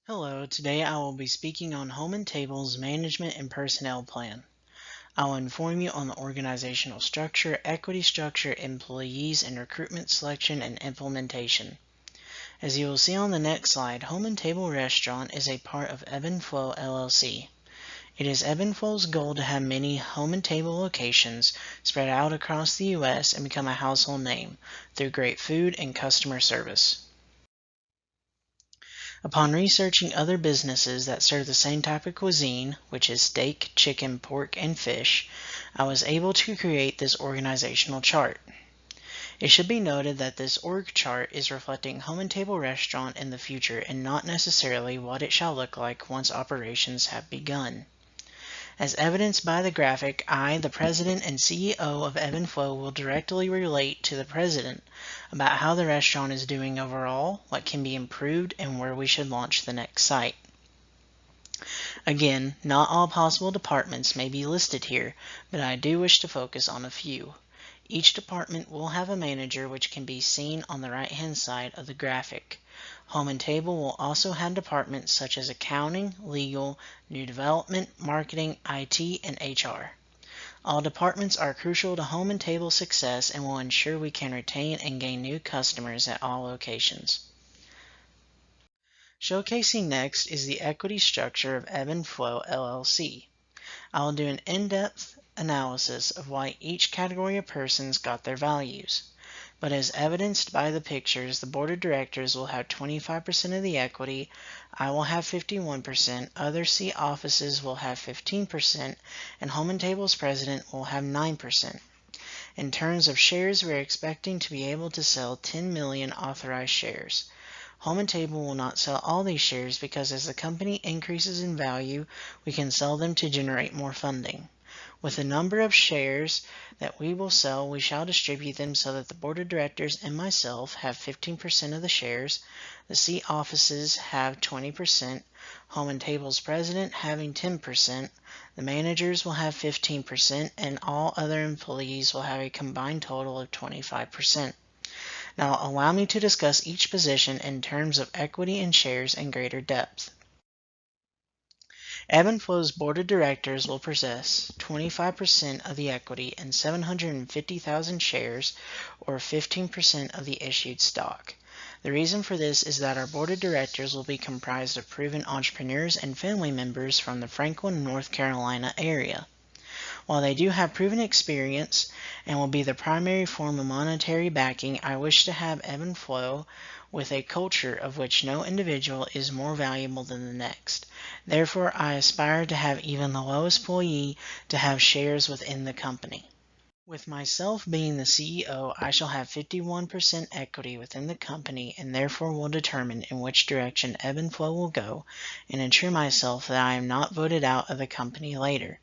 Hello, today I will be speaking on Home & Table's Management and Personnel Plan. I will inform you on the organizational structure, equity structure, employees, and recruitment selection and implementation. As you will see on the next slide, Home & Table Restaurant is a part of Ebb and Flow LLC. It is Ebb and Flow's goal to have many Home & Table locations spread out across the U.S. and become a household name through great food and customer service. Upon researching other businesses that serve the same type of cuisine, which is steak, chicken, pork, and fish, I was able to create this organizational chart. It should be noted that this org chart is reflecting Home & Table Restaurant in the future and not necessarily what it shall look like once operations have begun. As evidenced by the graphic, I, the President and CEO of Ebb and Flow, will directly relate to the President about how the restaurant is doing overall, what can be improved, and where we should launch the next site. Again, not all possible departments may be listed here, but I do wish to focus on a few. Each department will have a manager, which can be seen on the right-hand side of the graphic. Home & Table will also have departments such as accounting, legal, new development, marketing, IT, and HR. All departments are crucial to Home & Table's success and will ensure we can retain and gain new customers at all locations. Showcasing next is the equity structure of Ebb and Flow LLC. I will do an in-depth analysis of why each category of persons got their values. But as evidenced by the pictures, the board of directors will have 25% of the equity, I will have 51%, other C offices will have 15%, and Home & Table's president will have 9%. In terms of shares, we are expecting to be able to sell 10 million authorized shares. Home & Table will not sell all these shares because as the company increases in value, we can sell them to generate more funding. With the number of shares that we will sell, we shall distribute them so that the board of directors and myself have 15% of the shares, the C offices have 20%, Home & Table's president having 10%, the managers will have 15%, and all other employees will have a combined total of 25%. Now allow me to discuss each position in terms of equity and shares in greater depth. Ebb and Flow's board of directors will possess 25% of the equity and 750,000 shares, or 15% of the issued stock. The reason for this is that our board of directors will be comprised of proven entrepreneurs and family members from the Franklin, North Carolina area. While they do have proven experience and will be the primary form of monetary backing, I wish to have Ebb and Flow with a culture of which no individual is more valuable than the next. Therefore, I aspire to have even the lowest employee to have shares within the company. With myself being the CEO, I shall have 51% equity within the company and therefore will determine in which direction Ebb and Flow will go and ensure myself that I am not voted out of the company later.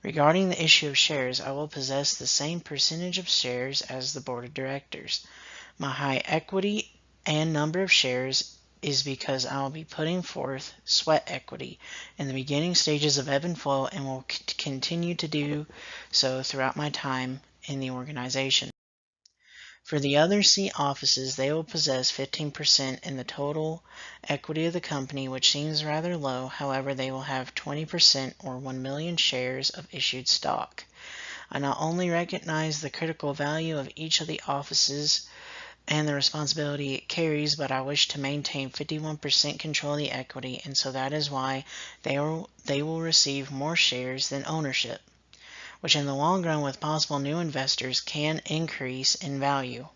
Regarding the issue of shares, I will possess the same percentage of shares as the board of directors. My high equity and number of shares is because I will be putting forth sweat equity in the beginning stages of Ebb and Flow and will continue to do so throughout my time in the organization. For the other C offices, they will possess 15% in the total equity of the company, which seems rather low. However, they will have 20% or 1 million shares of issued stock. I not only recognize the critical value of each of the offices and the responsibility it carries, but I wish to maintain 51% control of the equity, and so that is why they will receive more shares than ownership, which in the long run with possible new investors can increase in value.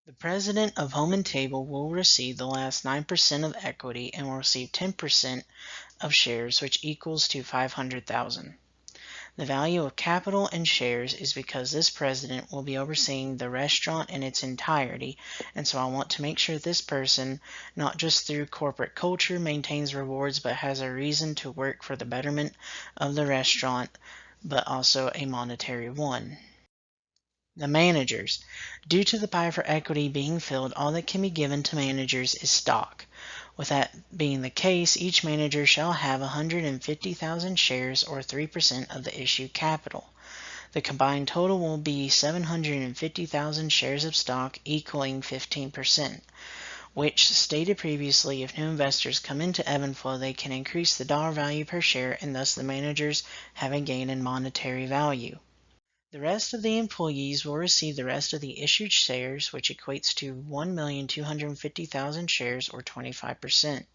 The president of Home & Table will receive the last 9% of equity and will receive 10% of shares, which equals to 500,000. The value of capital and shares is because this president will be overseeing the restaurant in its entirety, and so I want to make sure this person, not just through corporate culture, maintains rewards, but has a reason to work for the betterment of the restaurant, but also a monetary one. The managers. Due to the pie for equity being filled, all that can be given to managers is stock. With that being the case, each manager shall have 150,000 shares or 3% of the issued capital. The combined total will be 750,000 shares of stock equaling 15%. which stated previously if new investors come into ebb and flow, they can increase the dollar value per share and thus the managers have a gain in monetary value. The rest of the employees will receive the rest of the issued shares, which equates to 1,250,000 shares or 25%.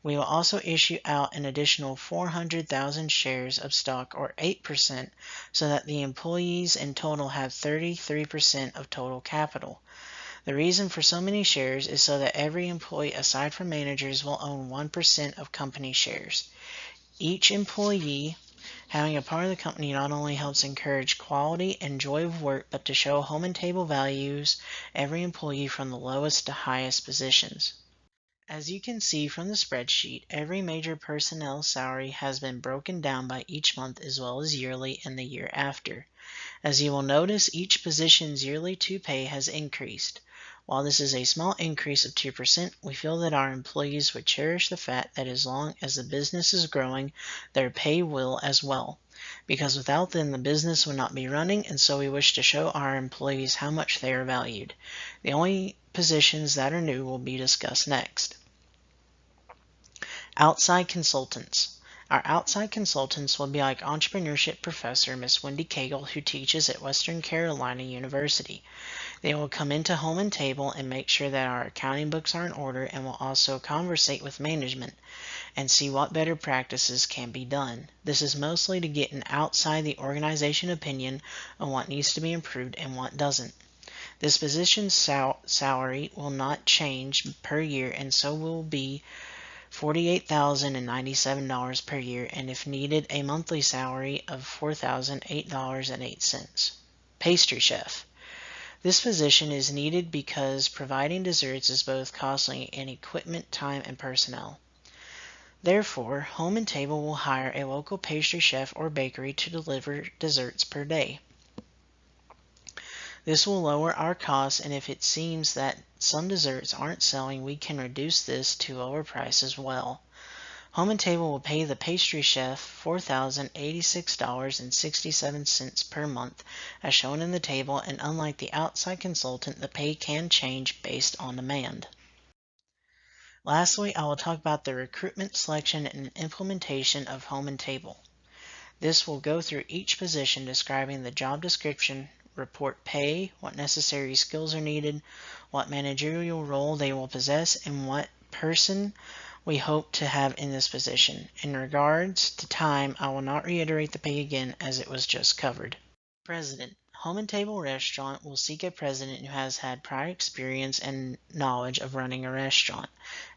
We will also issue out an additional 400,000 shares of stock or 8% so that the employees in total have 33% of total capital. The reason for so many shares is so that every employee aside from managers will own 1% of company shares. Each employee having a part of the company not only helps encourage quality and joy of work, but to show Home and Table values every employee from the lowest to highest positions. As you can see from the spreadsheet, every major personnel salary has been broken down by each month as well as yearly and the year after. As you will notice, each position's yearly to pay has increased. While this is a small increase of 2%, we feel that our employees would cherish the fact that as long as the business is growing, their pay will as well. Because without them, the business would not be running, and so we wish to show our employees how much they are valued. The only positions that are new will be discussed next. Outside consultants. Our outside consultants will be like entrepreneurship professor Miss Wendy Cagle, who teaches at Western Carolina University. They will come into Home and Table and make sure that our accounting books are in order, and will also conversate with management and see what better practices can be done. This is mostly to get an outside the organization opinion on what needs to be improved and what doesn't. This position's salary will not change per year, and so will be $48,097 per year, and if needed, a monthly salary of $4,008.08. Pastry chef. This position is needed because providing desserts is both costly in equipment, time, and personnel. Therefore, Home and Table will hire a local pastry chef or bakery to deliver desserts per day. This will lower our costs, and if it seems that some desserts aren't selling, we can reduce this to lower price as well. Home and Table will pay the pastry chef $4,086.67 per month, as shown in the table, and unlike the outside consultant, the pay can change based on demand. Lastly, I will talk about the recruitment, selection, and implementation of Home and Table. This will go through each position, describing the job description, report pay, what necessary skills are needed, what managerial role they will possess, and what person we hope to have in this position. In regards to time, I will not reiterate the pay again as it was just covered. President. Home and Table Restaurant will seek a president who has had prior experience and knowledge of running a restaurant.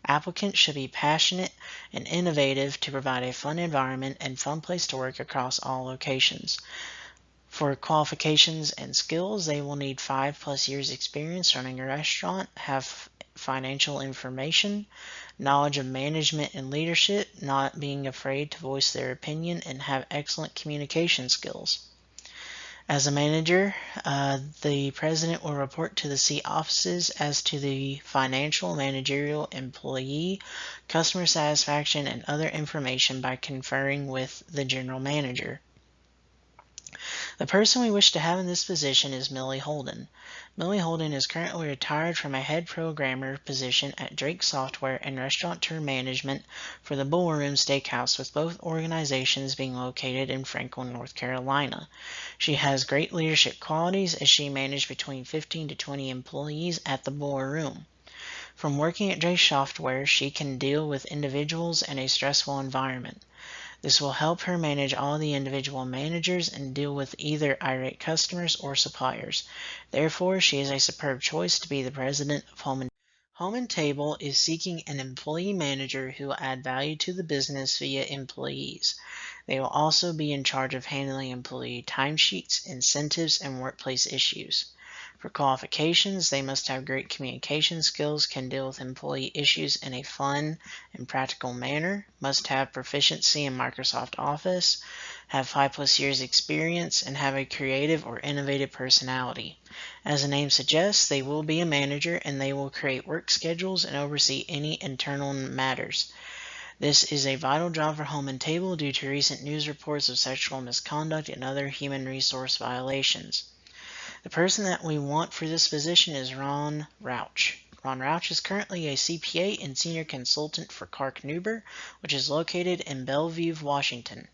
Applicants should be passionate and innovative to provide a fun environment and fun place to work across all locations. For qualifications and skills, they will need 5+ years experience running a restaurant, have financial information, knowledge of management and leadership, not being afraid to voice their opinion, and have excellent communication skills. As a manager, the president will report to the C offices as to the financial, managerial, employee, customer satisfaction, and other information by conferring with the general manager. The person we wish to have in this position is Millie Holden. Millie Holden is currently retired from a head programmer position at Drake Software and restaurateur management for the Bull Room Steakhouse, with both organizations being located in Franklin, North Carolina. She has great leadership qualities as she managed between 15 to 20 employees at the Bull Room. From working at Drake Software, she can deal with individuals in a stressful environment. This will help her manage all the individual managers and deal with either irate customers or suppliers. Therefore, she is a superb choice to be the president of Home and Table is seeking an employee manager who will add value to the business via employees. They will also be in charge of handling employee timesheets, incentives, and workplace issues. For qualifications, they must have great communication skills, can deal with employee issues in a fun and practical manner, must have proficiency in Microsoft Office, have 5+ years experience, and have a creative or innovative personality. As the name suggests, they will be a manager and they will create work schedules and oversee any internal matters. This is a vital job for Home and Table due to recent news reports of sexual misconduct and other human resource violations. The person that we want for this position is Ron Rauch. Ron Rauch is currently a CPA and senior consultant for Clark Nuber, which is located in Bellevue, Washington.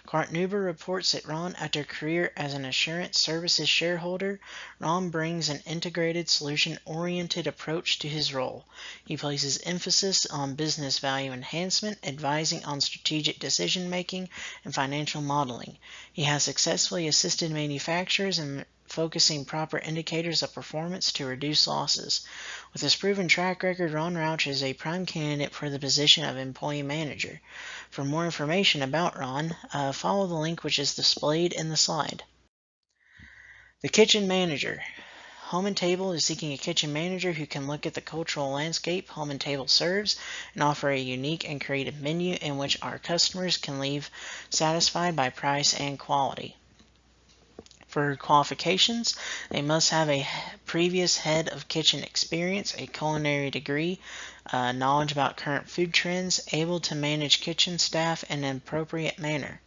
Clark Nuber reports that Ron, after a career as an assurance services shareholder, Ron brings an integrated, solution-oriented approach to his role. He places emphasis on business value enhancement, advising on strategic decision-making, and financial modeling. He has successfully assisted manufacturers in focusing proper indicators of performance to reduce losses. With his proven track record, Ron Rauch is a prime candidate for the position of employee manager. For more information about Ron, follow the link which is displayed in the slide. The kitchen manager. Home and Table is seeking a kitchen manager who can look at the cultural landscape Home and Table serves and offer a unique and creative menu in which our customers can leave satisfied by price and quality. For qualifications, they must have a previous head of kitchen experience, a culinary degree, knowledge about current food trends, able to manage kitchen staff in an appropriate manner.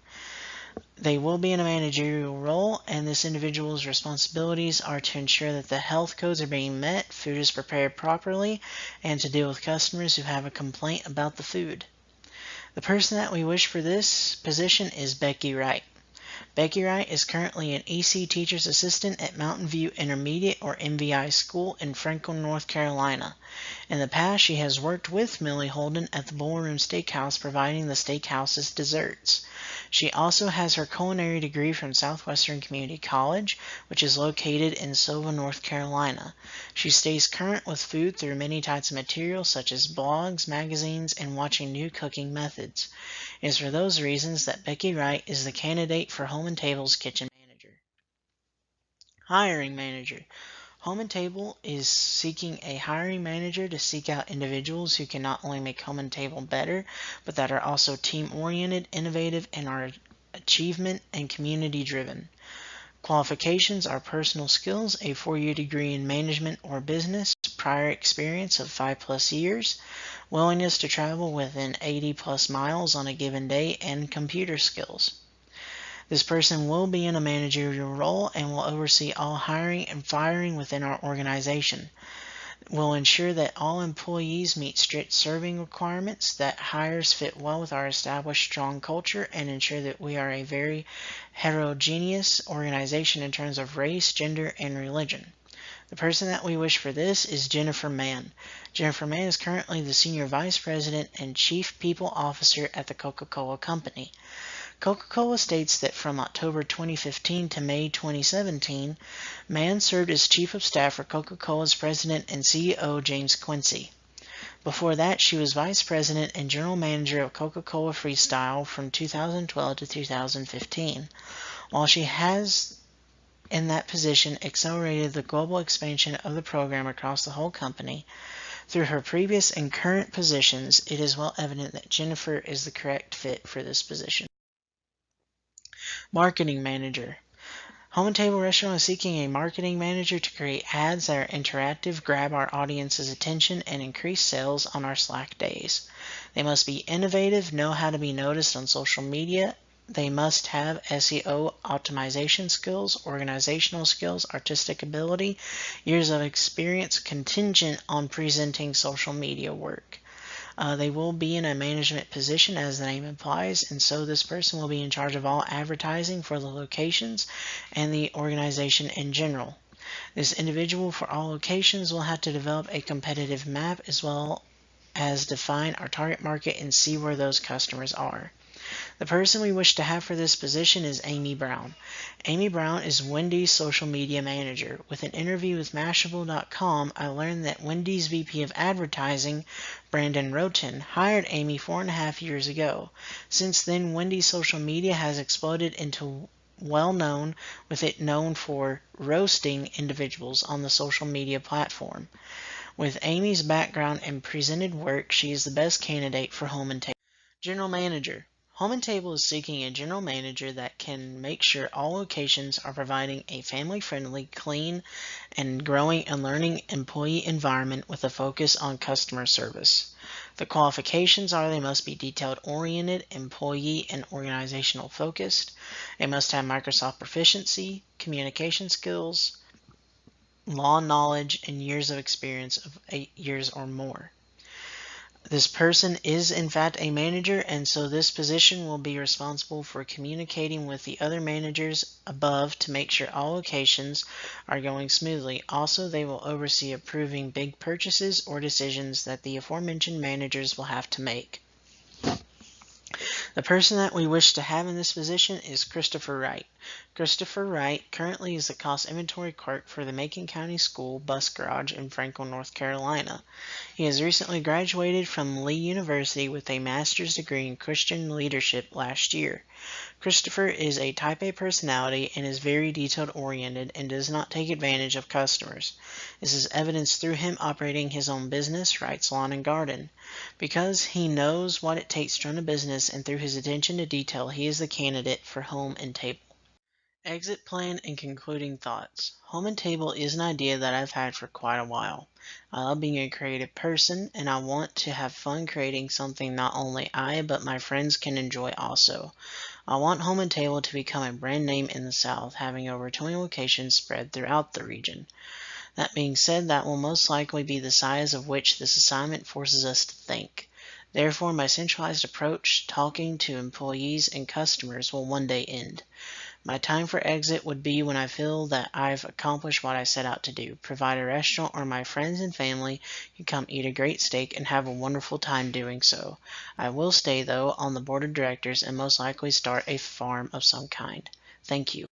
They will be in a managerial role, and this individual's responsibilities are to ensure that the health codes are being met, food is prepared properly, and to deal with customers who have a complaint about the food. The person that we wish for this position is Becky Wright. Becky Wright is currently an EC Teacher's Assistant at Mountain View Intermediate or MVI School in Franklin, North Carolina. In the past, she has worked with Millie Holden at the Ballroom Steakhouse providing the steakhouse's desserts. She also has her culinary degree from Southwestern Community College, which is located in Sylva, North Carolina. She stays current with food through many types of materials such as blogs, magazines, and watching new cooking methods. It is for those reasons that Becky Wright is the candidate for Home and Table's kitchen manager. Hiring manager. Home and Table is seeking a hiring manager to seek out individuals who can not only make Home and Table better, but that are also team-oriented, innovative, and are achievement and community-driven. Qualifications are personal skills, a 4-year degree in management or business, prior experience of 5+ years, willingness to travel within 80+ miles on a given day, and computer skills. This person will be in a managerial role and will oversee all hiring and firing within our organization. Will ensure that all employees meet strict serving requirements, that hires fit well with our established strong culture, and ensure that we are a very heterogeneous organization in terms of race, gender, and religion. The person that we wish for this is Jennifer Mann. Jennifer Mann is currently the Senior Vice President and Chief People Officer at the Coca-Cola Company. Coca-Cola states that from October 2015 to May 2017, Mann served as Chief of Staff for Coca-Cola's President and CEO James Quincy. Before that, she was Vice President and General Manager of Coca-Cola Freestyle from 2012 to 2015. While she has, in that position, accelerated the global expansion of the program across the whole company, through her previous and current positions, it is well evident that Jennifer is the correct fit for this position. Marketing manager. Home and Table Restaurant is seeking a marketing manager to create ads that are interactive, grab our audience's attention, and increase sales on our slack days. They must be innovative, know how to be noticed on social media. They must have SEO optimization skills, organizational skills, artistic ability, years of experience contingent on presenting social media work. They will be in a management position as the name implies, and so this person will be in charge of all advertising for the locations and the organization in general. This individual for all locations will have to develop a competitive map as well as define our target market and see where those customers are. The person we wish to have for this position is Amy Brown. Amy Brown is Wendy's social media manager. With an interview with Mashable.com, I learned that Wendy's VP of Advertising, Brandon Roten, hired Amy 4.5 years ago. Since then, Wendy's social media has exploded into well-known, with it known for roasting individuals on the social media platform. With Amy's background and presented work, she is the best candidate for Home and Table. General Manager. Home and Table is seeking a general manager that can make sure all locations are providing a family-friendly, clean, and growing and learning employee environment with a focus on customer service. The qualifications are they must be detail-oriented, employee and organizational focused. They must have Microsoft proficiency, communication skills, law knowledge, and years of experience of 8 years or more. This person is in fact a manager, and so this position will be responsible for communicating with the other managers above to make sure all locations are going smoothly. Also, they will oversee approving big purchases or decisions that the aforementioned managers will have to make. The person that we wish to have in this position is Christopher Wright. Christopher Wright currently is the cost inventory clerk for the Macon County School Bus Garage in Franklin, North Carolina. He has recently graduated from Lee University with a master's degree in Christian leadership last year. Christopher is a type A personality and is very detail-oriented and does not take advantage of customers. This is evidenced through him operating his own business, Wright's Lawn and Garden. Because he knows what it takes to run a business and through his attention to detail, he is the candidate for Home and Table. Exit plan and concluding thoughts. Home and Table is an idea that I've had for quite a while. I love being a creative person, and I want to have fun creating something not only I but my friends can enjoy also. I want Home and Table to become a brand name in the South, having over 20 locations spread throughout the region. That being said, that will most likely be the size of which this assignment forces us to think. Therefore, my centralized approach, talking to employees and customers, will one day end. My time for exit would be when I feel that I've accomplished what I set out to do, provide a restaurant where my friends and family can come eat a great steak and have a wonderful time doing so. I will stay, though, on the board of directors and most likely start a farm of some kind. Thank you.